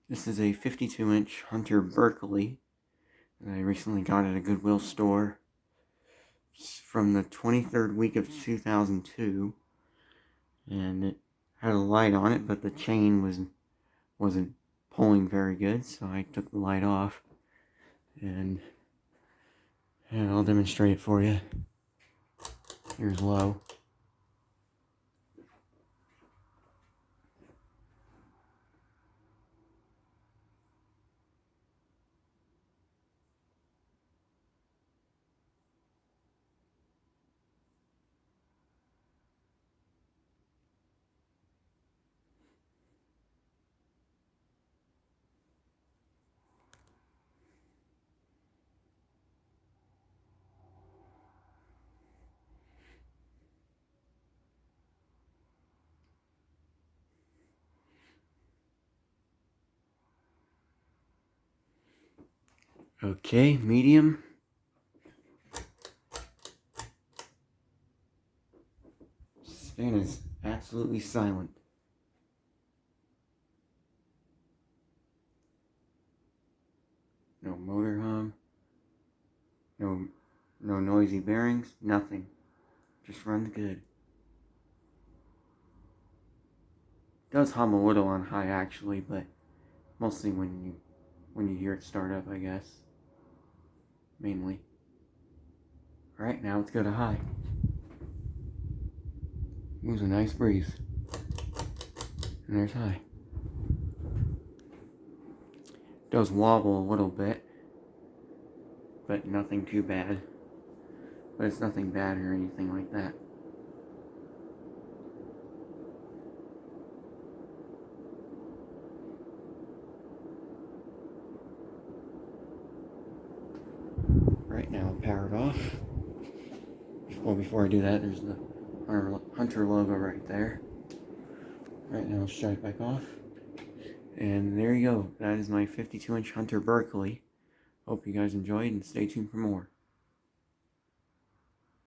This is a 52-inch Hunter Berkeley that I recently got at a Goodwill store. It's from the 23rd week of 2002, and it had a light on it, but the chain wasn't pulling very good, so I took the light off, and I'll demonstrate it for you. Here's low. Okay, medium. This fan is absolutely silent. No motor hum. No noisy bearings. Nothing. Just runs good. Does hum a little on high actually, but mostly when you hear it start up, I guess. Mainly. Alright, now let's go to high. Moves a nice breeze. And there's high. Does wobble a little bit, but nothing too bad. But it's nothing bad or anything like that. Right now, I'll power it off. Well, before I do that, there's the Hunter logo right there. Right now, I'll shut it back off. And there you go. That is my 52-inch Hunter Berkeley. Hope you guys enjoyed and stay tuned for more.